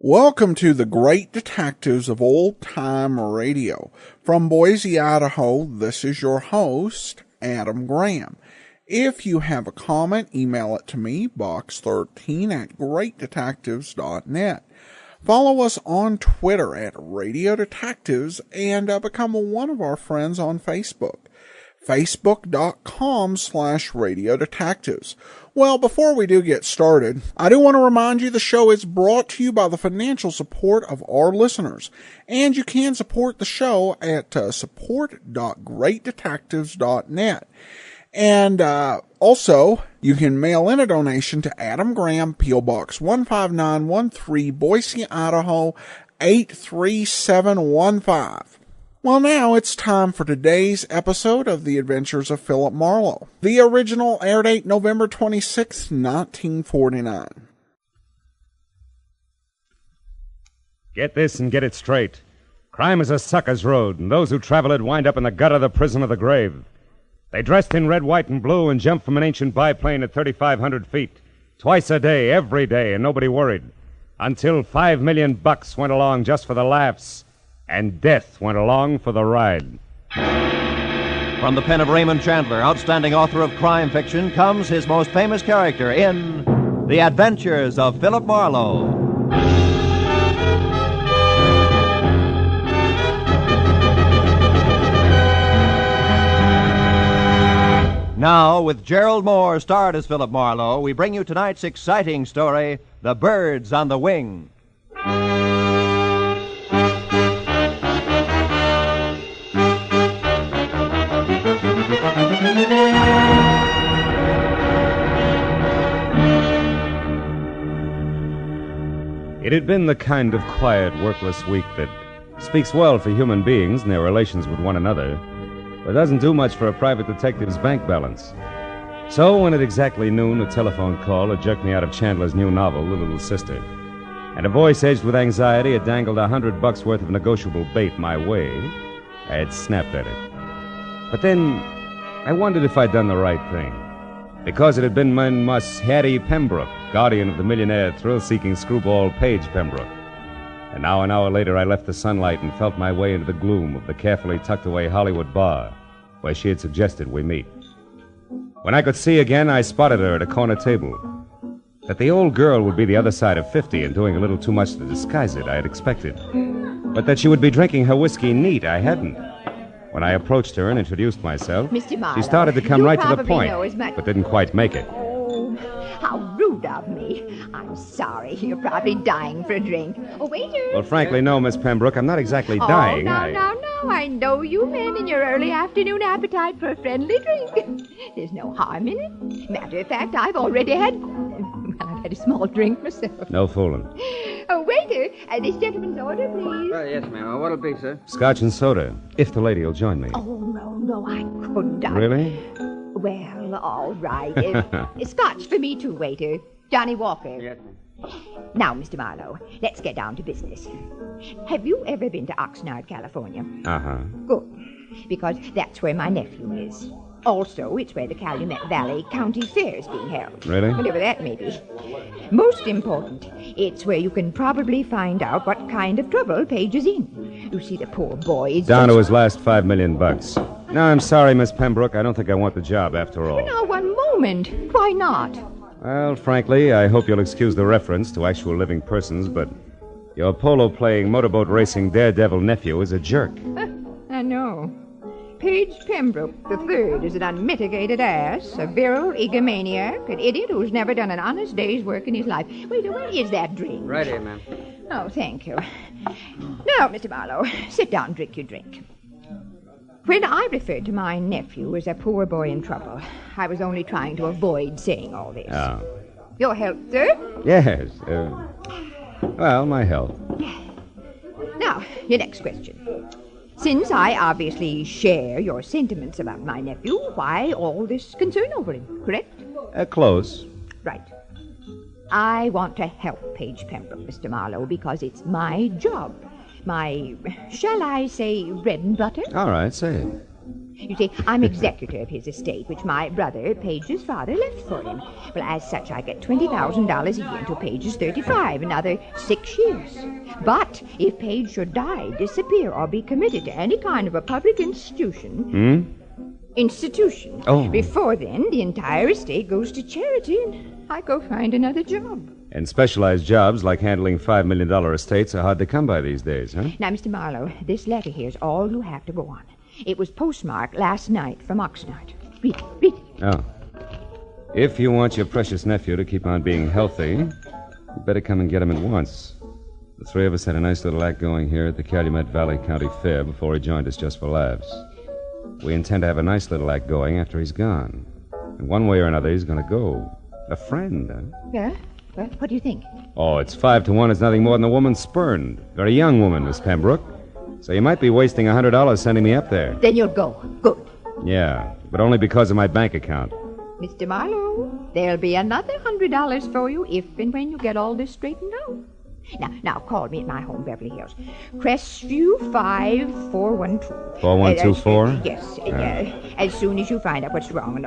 Welcome to the Great Detectives of Old Time Radio. From Boise, Idaho, this is your host, Adam Graham. If you have a comment, email it to me, box13@greatdetectives.net. Follow us on Twitter at Radio Detectives and become one of our friends on Facebook. Facebook.com/Radio Detectives. Well, before we do get started, I do want to remind you the show is brought to you by the financial support of our listeners. And you can support the show at support.greatdetectives.net. And also, you can mail in a donation to Adam Graham, P.O. Box 15913, Boise, Idaho, 83715. Well, now it's time for today's episode of The Adventures of Philip Marlowe. The original air date November 26, 1949. Get this and get it straight. Crime is a sucker's road, and those who travel it wind up in the gutter, the prison, or the grave. They dressed in red, white, and blue and jumped from an ancient biplane at 3,500 feet. Twice a day, every day, and nobody worried. Until $5 million went along just for the laughs. And death went along for the ride. From the pen of Raymond Chandler, outstanding author of crime fiction, comes his most famous character in The Adventures of Philip Marlowe. Now, with Gerald Moore starred as Philip Marlowe, we bring you tonight's exciting story, The Birds on the Wing. It had been the kind of quiet, workless week that speaks well for human beings and their relations with one another, but doesn't do much for a private detective's bank balance. So when at exactly noon, a telephone call had jerked me out of Chandler's new novel, The Little Sister, and a voice edged with anxiety had dangled $100 worth of negotiable bait my way, I had snapped at it. But then I wondered if I'd done the right thing, because it had been Miss Hattie Pembroke, guardian of the millionaire thrill-seeking screwball Paige Pembroke. And now an hour later I left the sunlight and felt my way into the gloom of the carefully tucked-away Hollywood bar where she had suggested we meet. When I could see again, I spotted her at a corner table. That the old girl would be the other side of 50 and doing a little too much to disguise it, I had expected. But that she would be drinking her whiskey neat, I hadn't. When I approached her and introduced myself, Mr. Marlowe, she started to come right to the point, but didn't quite make it. Oh, how rude of me. I'm sorry. You're probably dying for a drink. Oh, waiter. Well, frankly, no, Miss Pembroke. I'm not exactly dying. Now. I know you men in your early afternoon appetite for a friendly drink. There's no harm in it. Matter of fact, I've already had a small drink myself. No fooling. Oh, waiter, this gentleman's order, please. Yes, ma'am. What'll it be, sir? Scotch and soda, if the lady will join me. Oh, no, I couldn't. Really? Well, all right. Scotch for me too, waiter. Johnny Walker. Yes, ma'am. Now, Mr. Marlowe, let's get down to business. Have you ever been to Oxnard, California? Uh-huh. Good, because that's where my nephew is. Also, it's where the Calumet Valley County Fair is being held. Really? Whatever that may be. Most important, it's where you can probably find out what kind of trouble Paige is in. You see, the poor boy is... Down to his last $5 million. No, I'm sorry, Miss Pembroke. I don't think I want the job after all. But now, one moment. Why not? Well, frankly, I hope you'll excuse the reference to actual living persons, but your polo-playing, motorboat racing daredevil nephew is a jerk. I know. Paige Pembroke III is an unmitigated ass, a virile egomaniac, an idiot who's never done an honest day's work in his life. Wait, where is that drink? Right here, ma'am. Oh, thank you. Now, Mr. Marlowe, sit down and drink your drink. When I referred to my nephew as a poor boy in trouble, I was only trying to avoid saying all this. Oh. Your health, sir? Yes. Well, my health. Now, your next question. Since I obviously share your sentiments about my nephew, why all this concern over him, correct? Close. Right. I want to help Paige Pembroke, Mr. Marlowe, because it's my job. My, shall I say, bread and butter? All right, say it. You see, I'm executor of his estate, which my brother, Page's father, left for him. Well, as such, I get $20,000 a year until Page is 35, another 6 years. But if Page should die, disappear, or be committed to any kind of a public institution... Oh. Before then, the entire estate goes to charity, and I go find another job. And specialized jobs like handling $5 million estates are hard to come by these days, huh? Now, Mr. Marlowe, this letter here's all you have to go on. It was postmarked last night from Oxnard. Read it, read it. Oh. If you want your precious nephew to keep on being healthy, you better come and get him at once. The three of us had a nice little act going here at the Calumet Valley County Fair before he joined us just for laughs. We intend to have a nice little act going after he's gone. And one way or another, he's going to go. A friend, huh? Yeah? Well, what do you think? Oh, it's 5-1. It's nothing more than a woman spurned. Very young woman, Miss Pembroke. So you might be wasting $100 sending me up there. Then you'll go. Good. Yeah, but only because of my bank account. Mr. Marlowe, there'll be another $100 for you if and when you get all this straightened out. Now, call me at my home, Beverly Hills. Crestview 5412. 4124? Yes. As soon as you find out what's wrong. And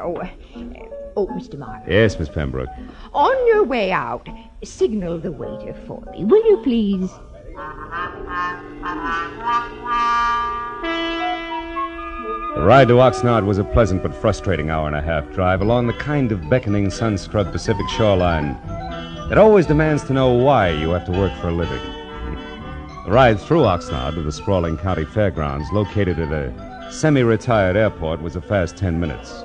Mr. Marlowe. Yes, Miss Pembroke. On your way out, signal the waiter for me, will you please? The ride to Oxnard was a pleasant but frustrating hour-and-a-half drive along the kind of beckoning, sun-scrubbed Pacific shoreline that always demands to know why you have to work for a living. The ride through Oxnard to the sprawling county fairgrounds located at a semi-retired airport was a fast 10 minutes.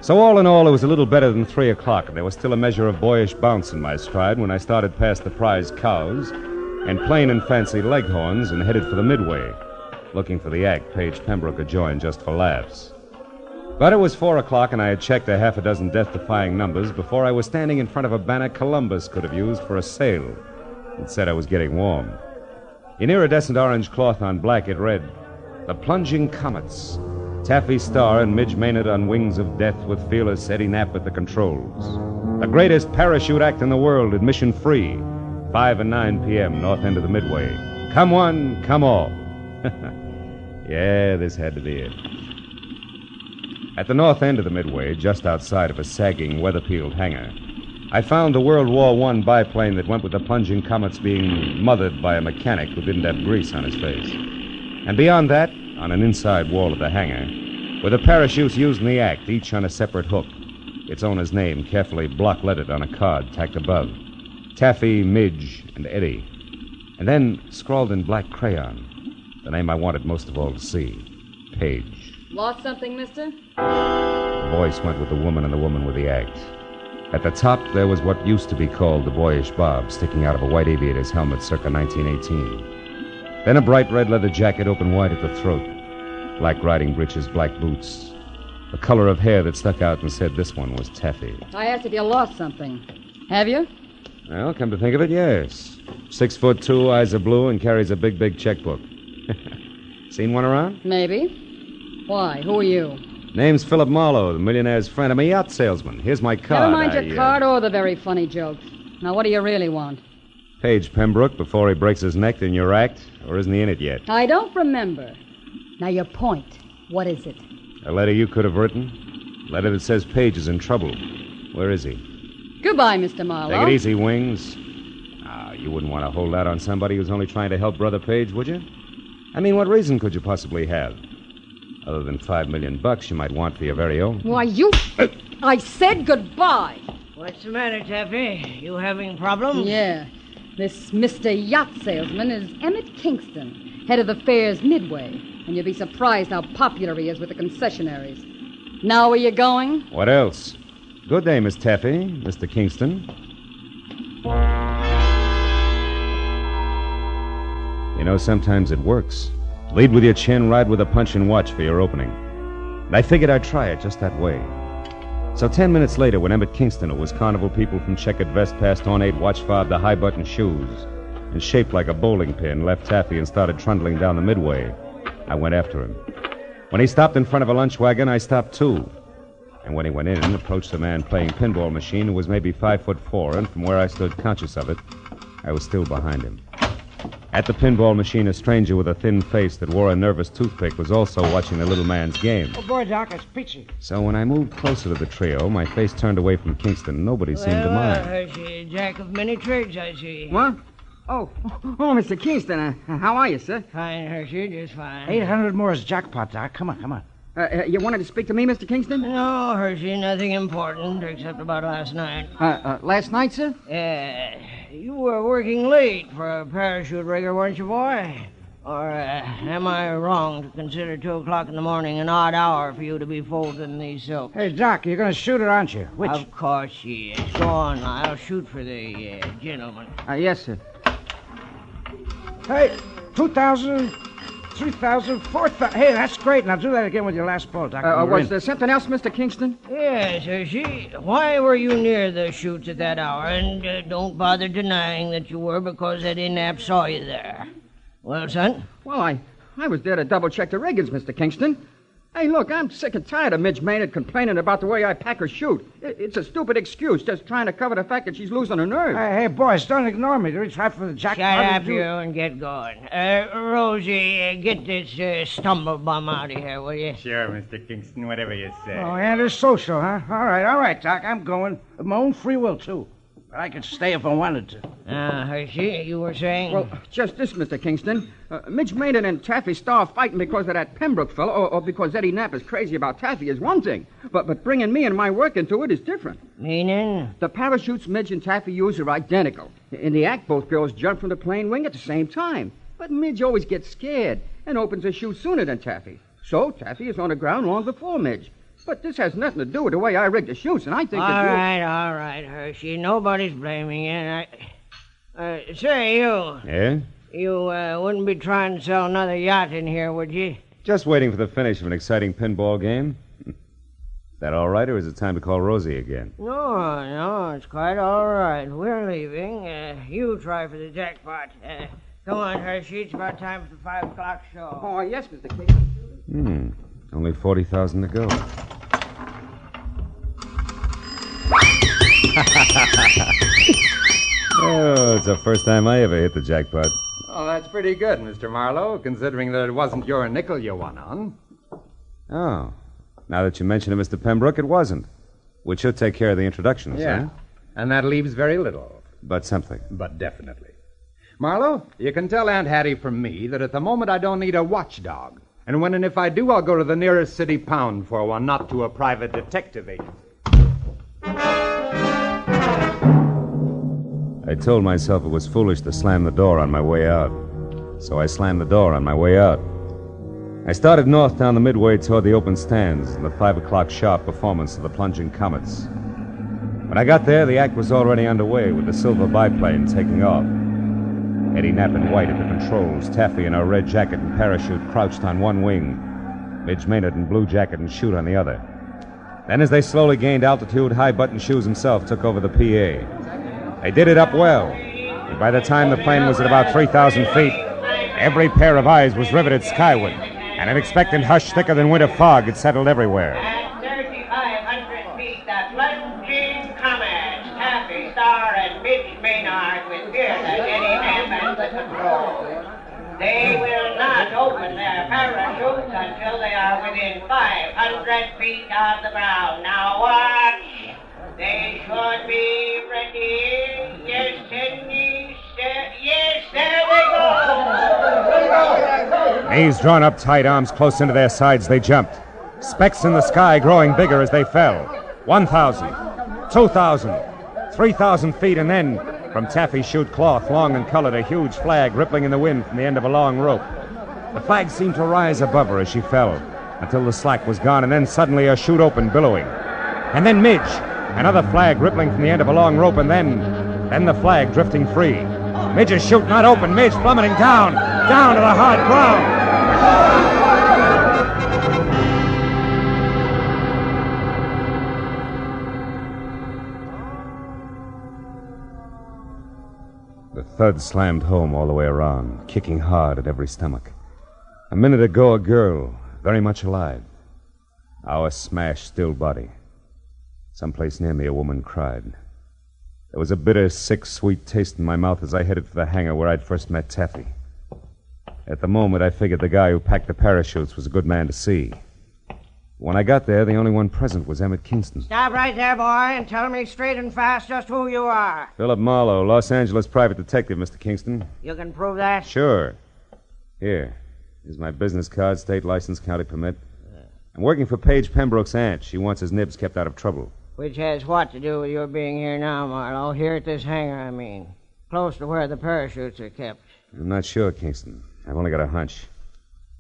So all in all, it was a little better than 3 o'clock, and there was still a measure of boyish bounce in my stride when I started past the prize cows and plain and fancy leghorns and headed for the Midway, looking for the act Page Pembroke had joined just for laughs. But it was 4 o'clock, and I had checked a half a dozen death-defying numbers before I was standing in front of a banner Columbus could have used for a sail. It said I was getting warm. In iridescent orange cloth on black, it read, "The Plunging Comets, Taffy Starr and Midge Maynard on wings of death with fearless Eddie Knapp at the controls. The greatest parachute act in the world, admission free, 5 and 9 p.m., north end of the Midway. Come one, come all." Yeah, this had to be it. At the north end of the Midway, just outside of a sagging, weather-peeled hangar, I found the World War I biplane that went with the Plunging Comets being mothered by a mechanic who didn't have grease on his face. And beyond that, on an inside wall of the hangar, were the parachutes used in the act, each on a separate hook, its owner's name carefully block-lettered on a card tacked above. Taffy, Midge, and Eddie. And then, scrawled in black crayon, the name I wanted most of all to see, Page. Lost something, mister? The voice went with the woman and the woman with the act. At the top, there was what used to be called the boyish bob, sticking out of a white aviator's helmet circa 1918. Then a bright red leather jacket open wide at the throat, black riding breeches, black boots, the color of hair that stuck out and said this one was Taffy. I asked if you lost something. Have you? Well, come to think of it, yes. 6'2", eyes are blue, and carries a big, big checkbook. Seen one around? Maybe. Why? Who are you? Name's Philip Marlowe, the millionaire's friend. I'm a yacht salesman. Here's my card. Never mind your card or the very funny jokes. Now, what do you really want? Page Pembroke before he breaks his neck in your act, or isn't he in it yet? I don't remember. Now, your point. What is it? A letter you could have written? A letter that says Page is in trouble. Where is he? Goodbye, Mr. Marlowe. Take it easy, Wings. You wouldn't want to hold out on somebody who's only trying to help Brother Page, would you? I mean, what reason could you possibly have? Other than $5 million you might want for your very own. Why, you... I said goodbye. What's the matter, Taffy? You having problems? Yeah. This Mr. Yacht Salesman is Emmett Kingston, head of the fair's Midway. And you'd be surprised how popular he is with the concessionaries. Now where you going? What else? Good day, Miss Taffy, Mr. Kingston. You know, sometimes it works. Lead with your chin, ride with a punch, and watch for your opening. And I figured I'd try it just that way. So 10 minutes later, when Emmett Kingston, who was carnival people from checkered vest past ornate watch fob to high-button shoes, and shaped like a bowling pin, left Taffy and started trundling down the Midway, I went after him. When he stopped in front of a lunch wagon, I stopped too. And when he went in, approached a man playing pinball machine who was maybe 5'4", and from where I stood conscious of it, I was still behind him. At the pinball machine, a stranger with a thin face that wore a nervous toothpick was also watching the little man's game. Oh, boy, Doc, it's peachy. So when I moved closer to the trio, my face turned away from Kingston. Nobody seemed to mind. Hershey, jack of many trades, I see. What? Oh, Mr. Kingston, how are you, sir? Fine, Hershey, just fine. 800 more is jackpot, Doc. Come on. You wanted to speak to me, Mr. Kingston? No, Hershey, nothing important except about last night. Last night, sir? You were working late for a parachute rigger, weren't you, boy? Or am I wrong to consider 2 o'clock in the morning an odd hour for you to be folding these silks? Hey, Doc, you're going to shoot it, aren't you? Which? Of course she is. Go on, I'll shoot for the gentleman. Yes, sir. Hey, 2,000, 3,000, 4,000. Hey, that's great. Now do that again with your last ball, Doc. Was there something else, Mr. Kingston? Yes, Hershey. Why were you near the chutes at that hour? And don't bother denying that you were, because Eddie Knapp saw you there. Well, son? Well, I was there to double-check the riggers, Mr. Kingston. Hey, look, I'm sick and tired of Midge Maynard complaining about the way I pack her chute. It's a stupid excuse, just trying to cover the fact that she's losing her nerve. Hey, boys, don't ignore me. Reach out for the jackpot. Shut up, you, and get going. Rosie, get this stumble bum out of here, will you? Sure, Mr. Kingston, whatever you say. Oh, and it's social, huh? All right, Doc, I'm going. Of my own free will, too. But I could stay if I wanted to. Hershey, you were saying? Well, just this, Mr. Kingston. Midge Maynard and Taffy Starr fighting because of that Pembroke fellow, or because Eddie Knapp is crazy about Taffy is one thing. But bringing me and my work into it is different. Meaning? The parachutes Midge and Taffy use are identical. In the act, both girls jump from the plane wing at the same time. But Midge always gets scared and opens her chute sooner than Taffy. So Taffy is on the ground long before Midge. But this has nothing to do with the way I rigged the chutes, and I think All right, Hershey. Nobody's blaming you. Say, you. Yeah? You wouldn't be trying to sell another yacht in here, would you? Just waiting for the finish of an exciting pinball game. Is that all right, or is it time to call Rosie again? No, it's quite all right. We're leaving. You try for the jackpot. Come on, Hershey. It's about time for the 5 o'clock show. Oh, yes, Mr. Kingston. Only 40,000 to go. Oh, it's the first time I ever hit the jackpot. Oh, that's pretty good, Mr. Marlowe, considering that it wasn't your nickel you won on. Oh. Now that you mention it, Mr. Pembroke, it wasn't. Which should take care of the introductions, huh? And that leaves very little. But something. But definitely. Marlowe, you can tell Aunt Hattie from me that at the moment I don't need a watchdog. And when and if I do, I'll go to the nearest city pound for one, not to a private detective agency. I told myself it was foolish to slam the door on my way out. So I slammed the door on my way out. I started north down the midway toward the open stands and the 5 o'clock sharp performance of the plunging comets. When I got there, the act was already underway with the silver biplane taking off. Eddie Knapp in white at the controls, Taffy in her red jacket and parachute crouched on one wing, Midge Maynard in blue jacket and chute on the other. Then as they slowly gained altitude, High Button Shoes himself took over the PA. They did it up well, and by the time the plane was at about 3,000 feet, every pair of eyes was riveted skyward, and an expectant hush thicker than winter fog had settled everywhere. At 3,500 feet, the plunging comets, Taffy Starr and Midge Maynard with fearless Eddie Knapp at the controls. They will not open their parachutes until they are within 500 feet of the ground. Now watch. They should be ready. Yes, and yes, there they go. Knees drawn up tight, arms close into their sides, they jumped. Specks in the sky growing bigger as they fell. 1,000, 2,000, 3,000 feet, and then, from Taffy's chute cloth, long and colored, a huge flag rippling in the wind from the end of a long rope. The flag seemed to rise above her as she fell, until the slack was gone, and then suddenly her chute opened, billowing. And then Midge, another flag rippling from the end of a long rope, and then the flag drifting free. Midge's chute not open, Midge plummeting down to the hard ground. The thud slammed home all the way around, kicking hard at every stomach. A minute ago, a girl, very much alive. Now a smashed, still body. Someplace near me, a woman cried. There was a bitter, sick, sweet taste in my mouth as I headed for the hangar where I'd first met Taffy. At the moment, I figured the guy who packed the parachutes was a good man to see. When I got there, the only one present was Emmett Kingston. Stop right there, boy, and tell me straight and fast just who you are. Philip Marlowe, Los Angeles private detective, Mr. Kingston. You can prove that? Sure. Here. Here's my business card, state license, county permit. I'm working for Paige Pembroke's aunt. She wants his nibs kept out of trouble. Which has what to do with your being here now, Marlowe? Here at this hangar, I mean. Close to where the parachutes are kept. I'm not sure, Kingston. I've only got a hunch.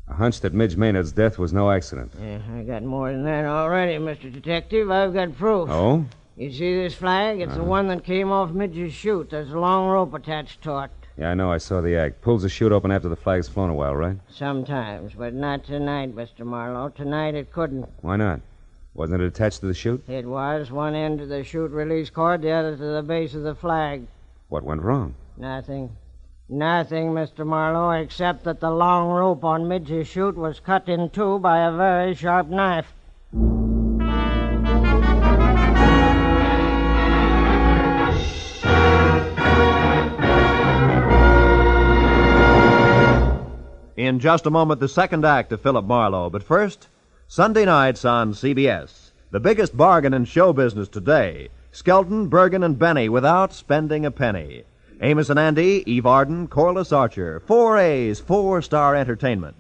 A hunch that Midge Maynard's death was no accident. Yeah, I got more than that already, Mr. Detective. I've got proof. Oh? You see this flag? It's the one that came off Midge's chute. There's a long rope attached to it. Yeah, I know. I saw the act. Pulls the chute open after the flag's flown a while, right? Sometimes, but not tonight, Mr. Marlowe. Tonight it couldn't. Why not? Wasn't it attached to the chute? It was. One end to the chute release cord, the other to the base of the flag. What went wrong? Nothing. Nothing, Mr. Marlowe, except that the long rope on Midge's chute was cut in two by a very sharp knife. In just a moment, the second act of Philip Marlowe. But first, Sunday nights on CBS. The biggest bargain in show business today. Skelton, Bergen, and Benny without spending a penny. Amos and Andy, Eve Arden, Corliss Archer. 4A's, 4-star entertainment.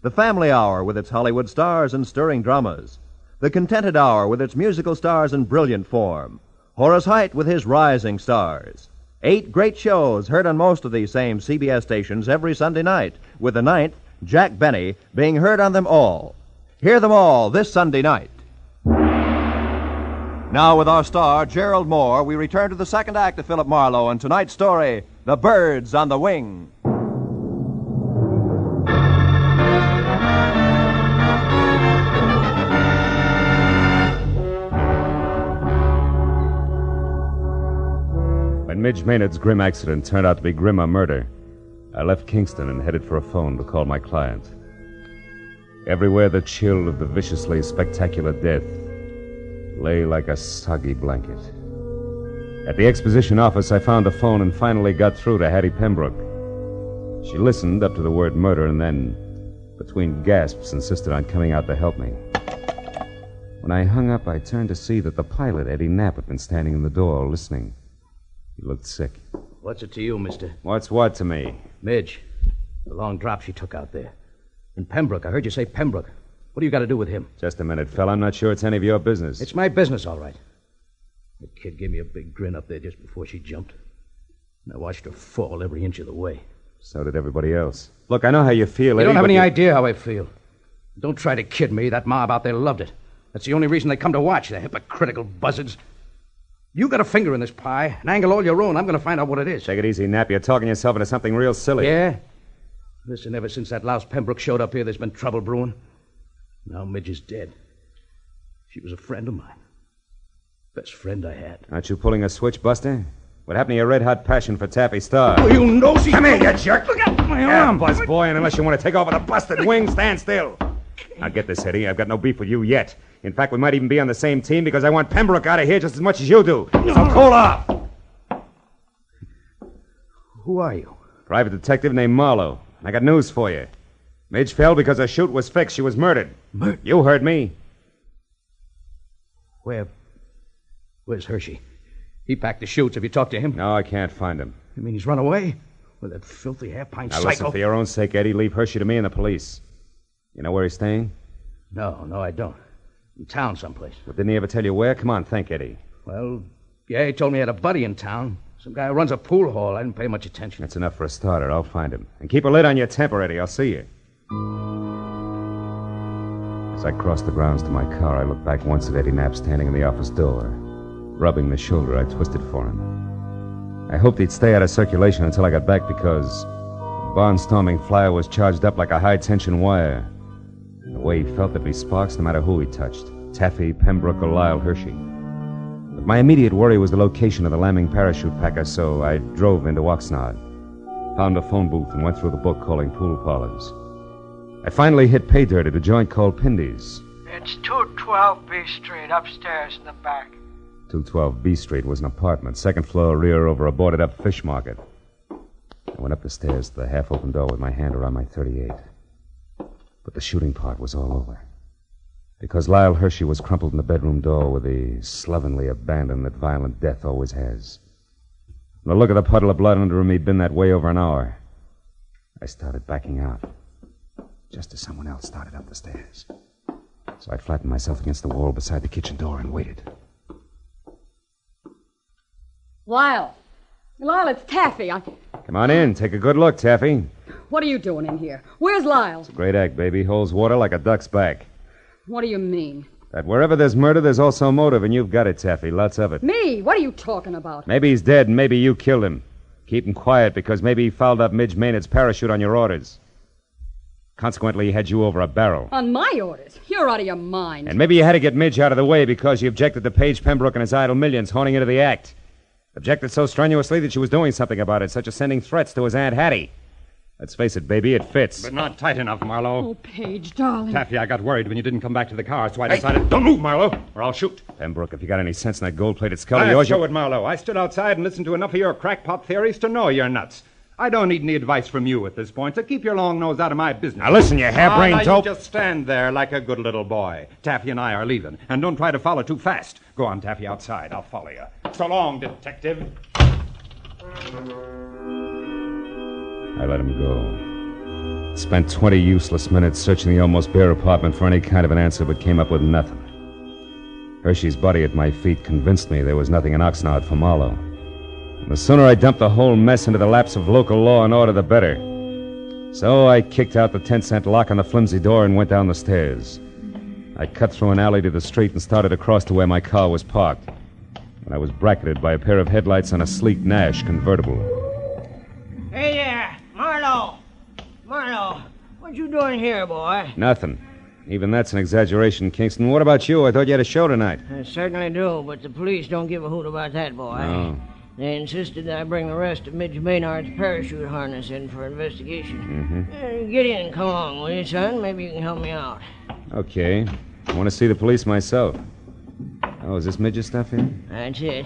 The Family Hour with its Hollywood stars and stirring dramas. The Contented Hour with its musical stars in brilliant form. Horace Heidt with his rising stars. 8 great shows heard on most of these same CBS stations every Sunday night, with the 9th, Jack Benny, being heard on them all. Hear them all this Sunday night. Now, with our star, Gerald Moore, we return to the second act of Philip Marlowe and tonight's story, The Birds on the Wing. When Midge Maynard's grim accident turned out to be grimmer murder, I left Kingston and headed for a phone to call my client. Everywhere the chill of the viciously spectacular death lay like a soggy blanket. At the exposition office, I found a phone and finally got through to Hattie Pembroke. She listened up to the word murder and then, between gasps, insisted on coming out to help me. When I hung up, I turned to see that the pilot, Eddie Knapp, had been standing in the door listening. He looked sick. What's it to you, mister? What's what to me? Midge. The long drop she took out there. And Pembroke. I heard you say Pembroke. What do you got to do with him? Just a minute, fella. I'm not sure it's any of your business. It's my business, all right. The kid gave me a big grin up there just before she jumped. And I watched her fall every inch of the way. So did everybody else. Look, I know how you feel, You Eddie, don't have but any idea how I feel. Don't try to kid me. That mob out there loved it. That's the only reason they come to watch, the hypocritical buzzards. You got a finger in this pie, an angle all your own. I'm going to find out what it is. Take it easy, Knapp. You're talking yourself into something real silly. Yeah? Listen, ever since that louse Pembroke showed up here, there's been trouble brewing. Now Midge is dead. She was a friend of mine. Best friend I had. Aren't you pulling a switch, Buster? What happened to your red-hot passion for Taffy Star? Oh, you nosy... Come here, you jerk! Look out my arm! Buzz boy, and unless you want to take off with a busted wing, stand still. Now get this, Eddie. I've got no beef with you yet. In fact, we might even be on the same team because I want Pembroke out of here just as much as you do. So cool off! Who are you? Private detective named Marlowe. I got news for you. Midge fell because her chute was fixed. She was murdered. Murdered? You heard me. Where's Hershey? He packed the chutes. Have you talked to him? No, I can't find him. You mean he's run away? With that filthy half-pint Now psycho? listen, for your own sake, Eddie, leave Hershey to me and the police. You know where he's staying? No, I don't. In town someplace. Well, didn't he ever tell you where? Come on, think, Eddie. Well, yeah, he told me he had a buddy in town. Some guy who runs a pool hall. I didn't pay much attention. That's enough for a starter. I'll find him. And keep a lid on your temper, Eddie. I'll see you. As I crossed the grounds to my car, I looked back once at Eddie Knapp standing in the office door, rubbing the shoulder I twisted for him. I hoped he'd stay out of circulation until I got back because the barnstorming flyer was charged up like a high-tension wire. The way he felt there'd be sparks no matter who he touched, Taffy, Pembroke, or Lyle Hershey. But my immediate worry was the location of the lambing parachute packer, so I drove into Oxnard, found a phone booth, and went through the book calling pool parlors. I finally hit pay dirt at a joint called Pindy's. It's 212 B Street, upstairs in the back. 212 B Street was an apartment, second floor rear over a boarded-up fish market. I went up the stairs to the half-open door with my hand around my .38. But the shooting part was all over. Because Lyle Hershey was crumpled in the bedroom door with the slovenly abandon that violent death always has. From the look of the puddle of blood under him, he'd been that way over an hour. I started backing out, just as someone else started up the stairs. So I flattened myself against the wall beside the kitchen door and waited. Lyle, it's Taffy. Come on in. Take a good look, Taffy. What are you doing in here? Where's Lyle? It's a great act, baby. Holds water like a duck's back. What do you mean? That wherever there's murder, there's also motive, and you've got it, Taffy. Lots of it. Me? What are you talking about? Maybe he's dead, and maybe you killed him. Keep him quiet, because maybe he fouled up Midge Maynard's parachute on your orders. Consequently, he had you over a barrel. On my orders? You're out of your mind. And maybe you had to get Midge out of the way because you objected to Paige Pembroke and his idle millions honing into the act. Objected so strenuously that she was doing something about it, such as sending threats to his Aunt Hattie. Let's face it, baby, it fits. But not tight enough, Marlowe. Oh, Paige, darling. Taffy, I got worried when you didn't come back to the car, so I decided... Don't move, Marlowe, or I'll shoot. Pembroke, if you got any sense in that gold-plated skull of I'll yours... show it, Marlowe. I stood outside and listened to enough of your crackpot theories to know you're nuts. I don't need any advice from you at this point, so keep your long nose out of my business. Now listen, you harebrained dope. You just stand there like a good little boy. Taffy and I are leaving, and don't try to follow too fast. Go on, Taffy, outside. I'll follow you. So long, detective. I let him go. Spent 20 useless minutes searching the almost bare apartment for any kind of an answer, but came up with nothing. Hershey's body at my feet convinced me there was nothing in Oxnard for Marlowe. And the sooner I dumped the whole mess into the laps of local law and order, the better. So I kicked out the 10-cent lock on the flimsy door and went down the stairs. I cut through an alley to the street and started across to where my car was parked. And I was bracketed by a pair of headlights on a sleek Nash convertible. Hey there, Marlowe. Marlowe, what you doing here, boy? Nothing. Even that's an exaggeration, Kingston. What about you? I thought you had a show tonight. I certainly do, but the police don't give a hoot about that, boy. No. They insisted that I bring the rest of Midge Maynard's parachute harness in for investigation. Get in and come along, will you, son? Maybe you can help me out. Okay. I want to see the police myself. Oh, is this Midge's stuff here? That's it.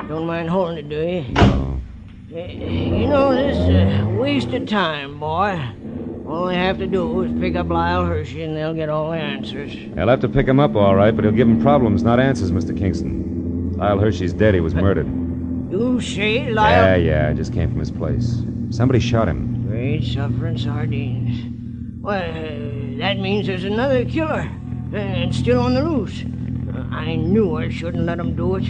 Don't mind holding it, do you? No. You know, this wasted time, boy. All they have to do is pick up Lyle Hershey and they'll get all the answers. They'll have to pick him up, all right, but he'll give him problems, not answers, Mr. Kingston. Lyle Hershey's dead. He was murdered. You say Lyle... Yeah, I just came from his place. Somebody shot him. Great suffering sardines. Well, that means there's another killer. And still on the loose. I knew I shouldn't let him do it.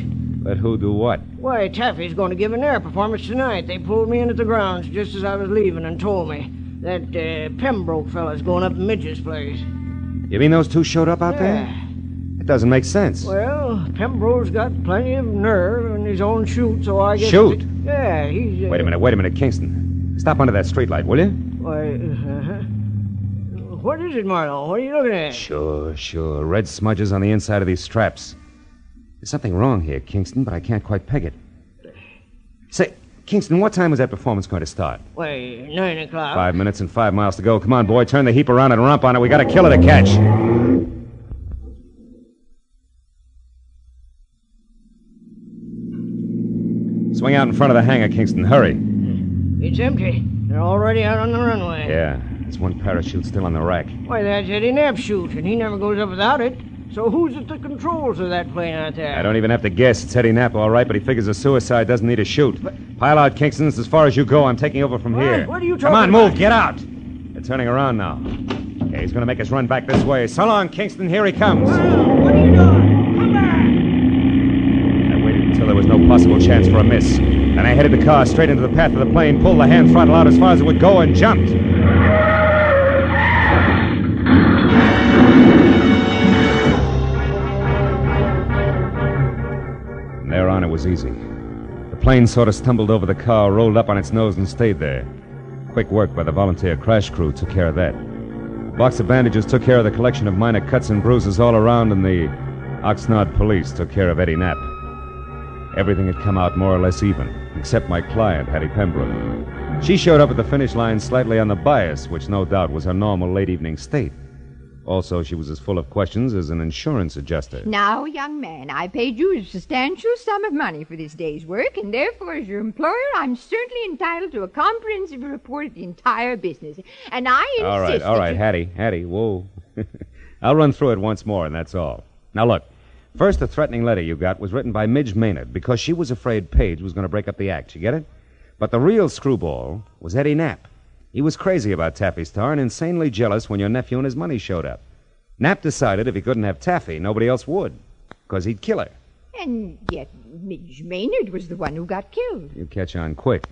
Let who do what? Why, Taffy's going to give an air performance tonight. They pulled me in at the grounds just as I was leaving and told me that Pembroke fella's going up to Midge's place. You mean those two showed up out there? It doesn't make sense. Well, Pembroke's got plenty of nerve in his own chute, so I guess... Shoot? Yeah, he's... Wait a minute, Kingston. Stop under that streetlight, will you? Why, What is it, Marlowe? What are you looking at? Sure. Red smudges on the inside of these straps. There's something wrong here, Kingston, but I can't quite peg it. Say, Kingston, what time was that performance going to start? Why, 9 o'clock. 5 minutes and 5 miles to go. Come on, boy, turn the heap around and romp on it. We got a killer to catch. Swing out in front of the hangar, Kingston. Hurry. It's empty. They're already out on the runway. Yeah, there's one parachute still on the rack. Why, that's Eddie Knapp's chute, and he never goes up without it. So who's at the controls of that plane out there? I don't even have to guess. It's Eddie Knapp, all right, but he figures a suicide doesn't need a chute. Pile out, Kingston. It's as far as you go. I'm taking over from here. What are you talking Come on, about? move. Get out. They're turning around now. Okay, he's going to make us run back this way. So long, Kingston. Here he comes. What are you doing? Come back! I waited until there was no possible chance for a miss. Then I headed the car straight into the path of the plane, pulled the hand throttle out as far as it would go, and jumped. From there on, it was easy. The plane sort of stumbled over the car, rolled up on its nose, and stayed there. Quick work by the volunteer crash crew took care of that. A box of bandages took care of the collection of minor cuts and bruises all around, and the Oxnard police took care of Eddie Knapp. Everything had come out more or less even, except my client, Hattie Pembroke. She showed up at the finish line slightly on the bias, which no doubt was her normal late-evening state. Also, she was as full of questions as an insurance adjuster. Now, young man, I paid you a substantial sum of money for this day's work, and therefore, as your employer, I'm certainly entitled to a comprehensive report of the entire business. And I insist All right, Hattie, whoa. I'll run through it once more, and that's all. Now, look. First, the threatening letter you got was written by Midge Maynard because she was afraid Paige was going to break up the act. You get it? But the real screwball was Eddie Knapp. He was crazy about Taffy Star and insanely jealous when your nephew and his money showed up. Knapp decided if he couldn't have Taffy, nobody else would, because he'd kill her. And yet Midge Maynard was the one who got killed. You catch on quick.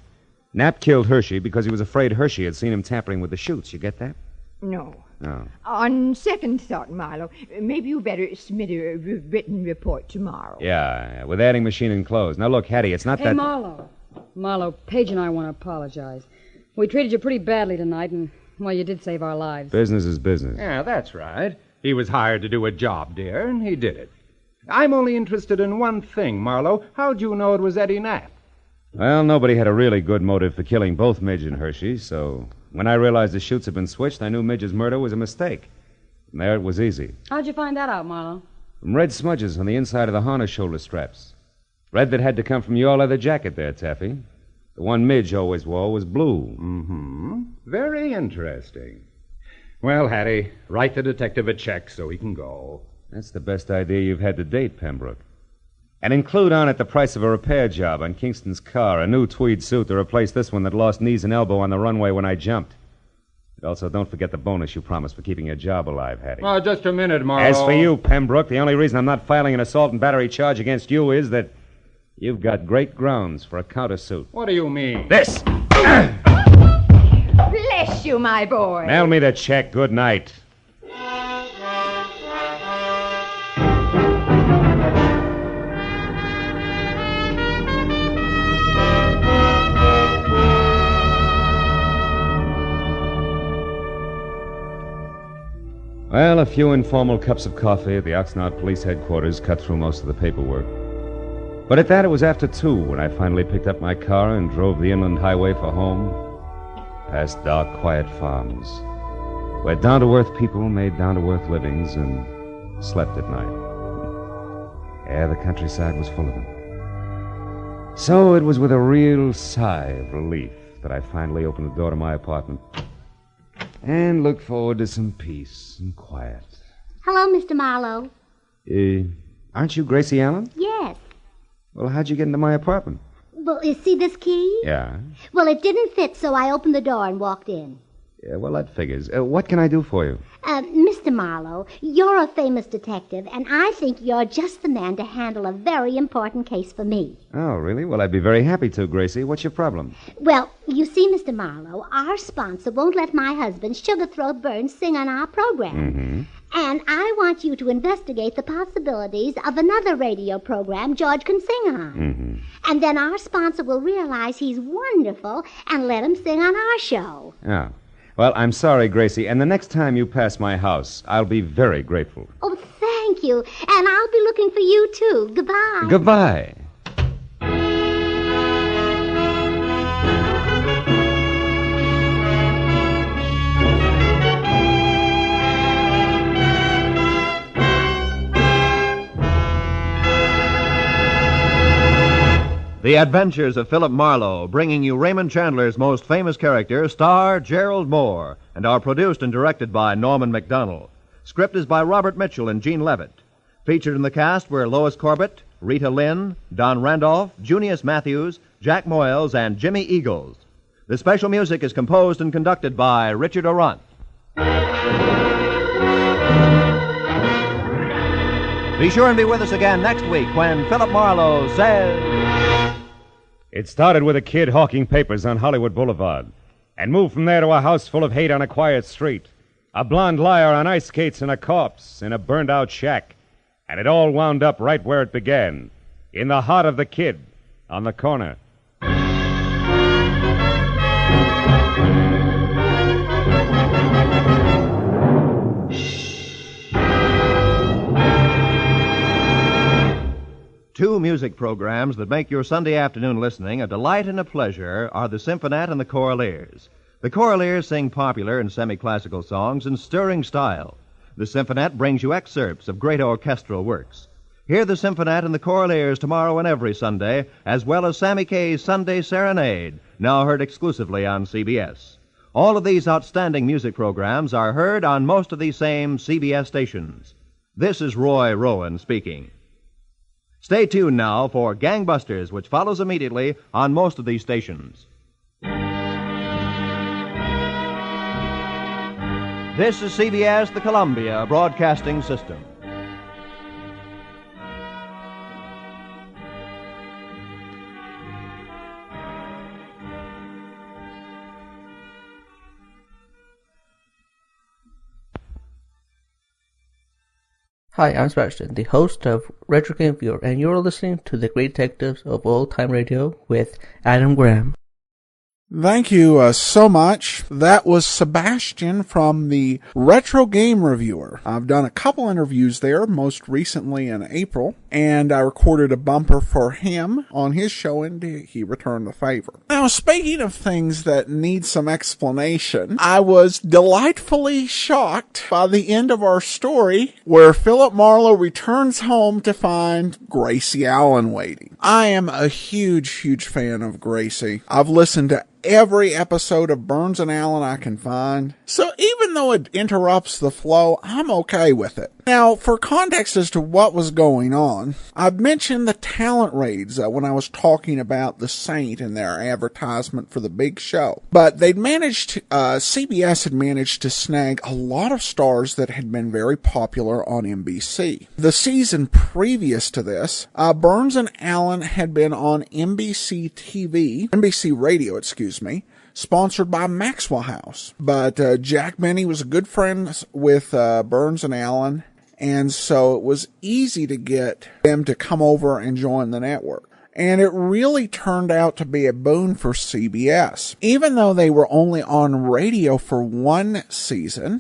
Knapp killed Hershey because he was afraid Hershey had seen him tampering with the chutes. You get that? No. Oh. On second thought, Marlowe, maybe you better submit a written report tomorrow. Yeah, with adding machine enclosed. Now, look, Hattie, it's not Hey, that... Marlowe, Paige and I want to apologize. We treated you pretty badly tonight, and, well, you did save our lives. Business is business. Yeah, that's right. He was hired to do a job, dear, and he did it. I'm only interested in one thing, Marlowe. How'd you know it was Eddie Knapp? Well, nobody had a really good motive for killing both Midge and Hershey, so when I realized the chutes had been switched, I knew Midge's murder was a mistake. And there it was easy. How'd you find that out, Marlowe? From red smudges on the inside of the harness shoulder straps. Red that had to come from your leather jacket there, Taffy. The one Midge always wore was blue. Mm-hmm. Very interesting. Well, Hattie, write the detective a check so he can go. That's the best idea you've had to date, Pembroke. And include on it the price of a repair job on Kingston's car, a new tweed suit to replace this one that lost knees and elbow on the runway when I jumped. And also, don't forget the bonus you promised for keeping your job alive, Hattie. Oh, just a minute, Marlowe. As for you, Pembroke, the only reason I'm not filing an assault and battery charge against you is that you've got great grounds for a countersuit. What do you mean? This! Bless you, my boy. Mail me the check. Good night. Well, a few informal cups of coffee at the Oxnard Police Headquarters cut through most of the paperwork. But at that, it was after 2 when I finally picked up my car and drove the inland highway for home, past dark, quiet farms, where down-to-earth people made down-to-earth livings and slept at night. Yeah, the countryside was full of them. So it was with a real sigh of relief that I finally opened the door to my apartment and looked forward to some peace and quiet. Hello, Mr. Marlowe. Aren't you Gracie Allen? Yes. Well, how'd you get into my apartment? Well, you see this key? Yeah. Well, it didn't fit, so I opened the door and walked in. Yeah, well, that figures. What can I do for you? Mr. Marlowe, you're a famous detective, and I think you're just the man to handle a very important case for me. Oh, really? Well, I'd be very happy to, Gracie. What's your problem? Well, you see, Mr. Marlowe, our sponsor won't let my husband, Sugar Throat Burns, sing on our program. Mm-hmm. And I want you to investigate the possibilities of another radio program George can sing on. Mm-hmm. And then our sponsor will realize he's wonderful and let him sing on our show. Oh. Well, I'm sorry, Gracie, and the next time you pass my house, I'll be very grateful. Oh, thank you. And I'll be looking for you, too. Goodbye. Goodbye. The Adventures of Philip Marlowe, bringing you Raymond Chandler's most famous character, star Gerald Moore, and are produced and directed by Norman MacDonald. Script is by Robert Mitchell and Gene Levitt. Featured in the cast were Lois Corbett, Rita Lynn, Don Randolph, Junius Matthews, Jack Moyles, and Jimmy Eagles. The special music is composed and conducted by Richard Aurunt. Be sure and be with us again next week when Philip Marlowe says... It started with a kid hawking papers on Hollywood Boulevard and moved from there to a house full of hate on a quiet street, a blonde liar on ice skates and a corpse in a burned-out shack. And it all wound up right where it began, in the heart of the kid on the corner. Two music programs that make your Sunday afternoon listening a delight and a pleasure are the Symphonette and the Choraleers. The Choraleers sing popular and semi-classical songs in stirring style. The Symphonette brings you excerpts of great orchestral works. Hear the Symphonette in the Choraliers tomorrow and every Sunday, as well as Sammy Kaye's Sunday Serenade, now heard exclusively on CBS. All of these outstanding music programs are heard on most of these same CBS stations. This is Roy Rowan speaking. Stay tuned now for Gangbusters, which follows immediately on most of these stations. This is CBS, the Columbia Broadcasting System. Hi, I'm Sebastian, the host of Retro Game Viewer, and you're listening to the Great Detectives of Old Time Radio with Adam Graham. Thank you so much. That was Sebastian from the Retro Game Reviewer. I've done a couple interviews there, most recently in April, and I recorded a bumper for him on his show, and he returned the favor. Now, speaking of things that need some explanation, I was delightfully shocked by the end of our story where Philip Marlowe returns home to find Gracie Allen waiting. I am a huge fan of Gracie. I've listened to every episode of Burns and Allen I can find. So even though it interrupts the flow, I'm okay with it. Now, for context as to what was going on, I've mentioned the talent raids when I was talking about The Saint and their advertisement for the big show. But CBS had managed to snag a lot of stars that had been very popular on NBC. The season previous to this, Burns and Allen had been on NBC Radio, sponsored by Maxwell House. But Jack Benny was a good friend with Burns and Allen, and so it was easy to get them to come over and join the network. And it really turned out to be a boon for CBS. Even though they were only on radio for one season,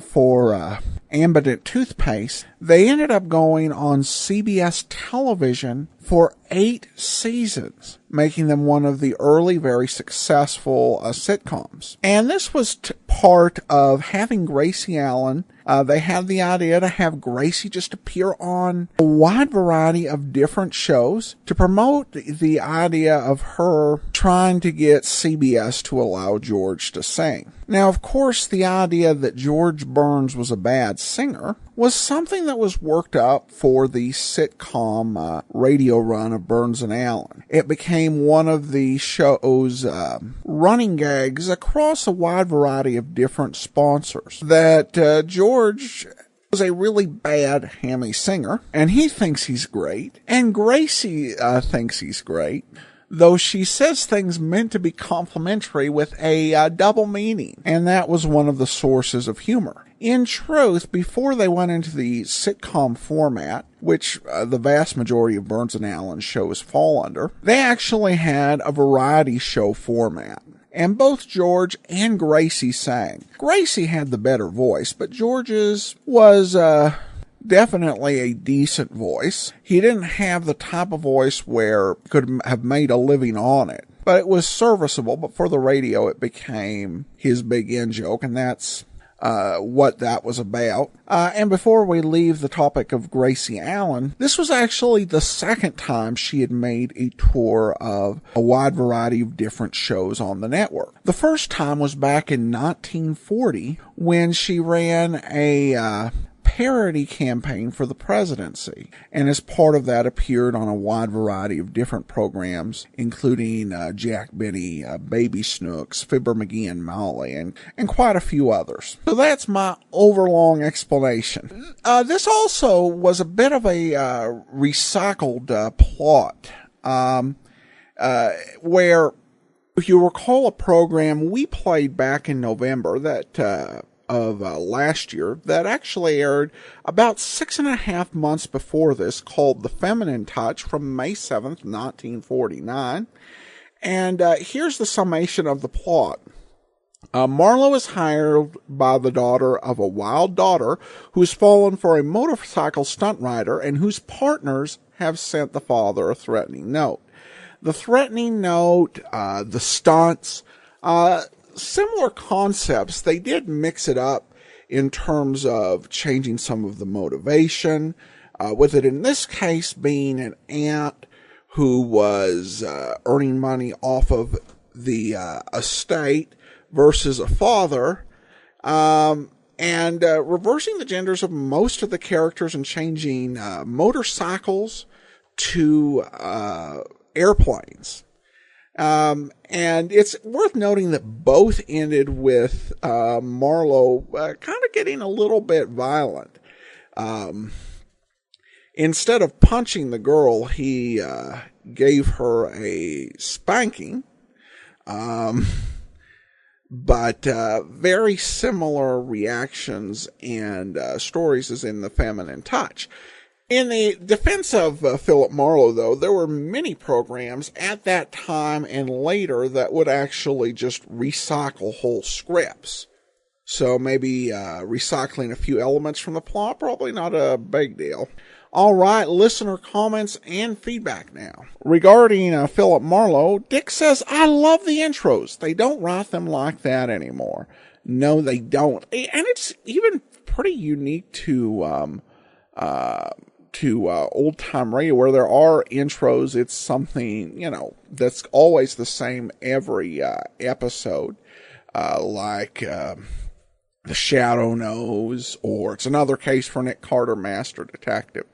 for Ambient Toothpaste, they ended up going on CBS television for 8 seasons, making them one of the early, very successful sitcoms. And this was part of having Gracie Allen. They had the idea to have Gracie just appear on a wide variety of different shows to promote the idea of her trying to get CBS to allow George to sing. Now, of course, the idea that George Burns was a bad singer was something that was worked up for the sitcom radio run of Burns and Allen. It became one of the show's running gags across a wide variety of different sponsors that George was a really bad hammy singer, and he thinks he's great, and Gracie thinks he's great, though she says things meant to be complimentary with a double meaning, and that was one of the sources of humor. In truth, before they went into the sitcom format, which the vast majority of Burns and Allen shows fall under, they actually had a variety show format. And both George and Gracie sang. Gracie had the better voice, but George's was definitely a decent voice. He didn't have the type of voice where he could have made a living on it, but it was serviceable. But for the radio, it became his big in-joke, and that's what that was about. And before we leave the topic of Gracie Allen, this was actually the second time she had made a tour of a wide variety of different shows on the network. The first time was back in 1940 when she ran a parody campaign for the presidency, and as part of that appeared on a wide variety of different programs, including Jack Benny, Baby Snooks, Fibber McGee and Molly, and quite a few others. So that's my overlong explanation. This also was a bit of a recycled plot, where, if you recall, a program we played back in November that of last year that actually aired about 6.5 months before this, called The Feminine Touch, from May 7th, 1949. And here's the summation of the plot. Marlowe is hired by the daughter of a wild daughter who's fallen for a motorcycle stunt rider and whose partners have sent the father a threatening note. The threatening note, the stunts, similar concepts. They did mix it up in terms of changing some of the motivation, with it in this case being an aunt who was earning money off of the estate versus a father, and reversing the genders of most of the characters and changing motorcycles to airplanes. And it's worth noting that both ended with Marlowe kind of getting a little bit violent. Instead of punching the girl, he gave her a spanking. But very similar reactions and stories as in The Feminine Touch. In the defense of Philip Marlowe, though, there were many programs at that time and later that would actually just recycle whole scripts. So maybe recycling a few elements from the plot, probably not a big deal. All right, listener comments and feedback now. Regarding Philip Marlowe, Dick says, I love the intros. They don't write them like that anymore. No, they don't. And it's even pretty unique to old-time radio, where there are intros. It's something, that's always the same every episode, like The Shadow Knows, or it's another case for Nick Carter, Master Detective.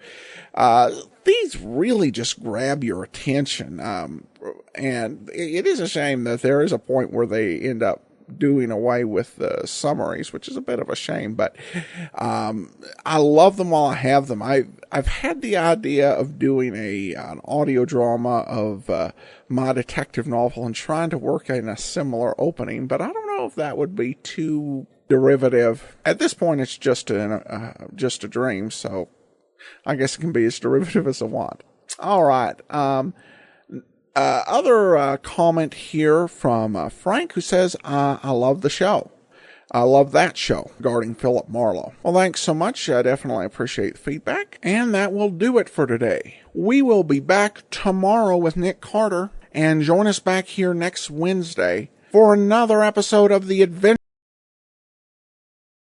These really just grab your attention, and it is a shame that there is a point where they end up doing away with the summaries, which is a bit of a shame, but I love them while I have them. I've had the idea of doing an audio drama of my detective novel and trying to work in a similar opening, but I don't know if that would be too derivative. At this point, it's just a dream, so I guess it can be as derivative as I want. All right. Other comment here from Frank, who says, I love the show. I love that show regarding Philip Marlowe. Well, thanks so much. I definitely appreciate the feedback. And that will do it for today. We will be back tomorrow with Nick Carter, and join us back here next Wednesday for another episode of The Adventure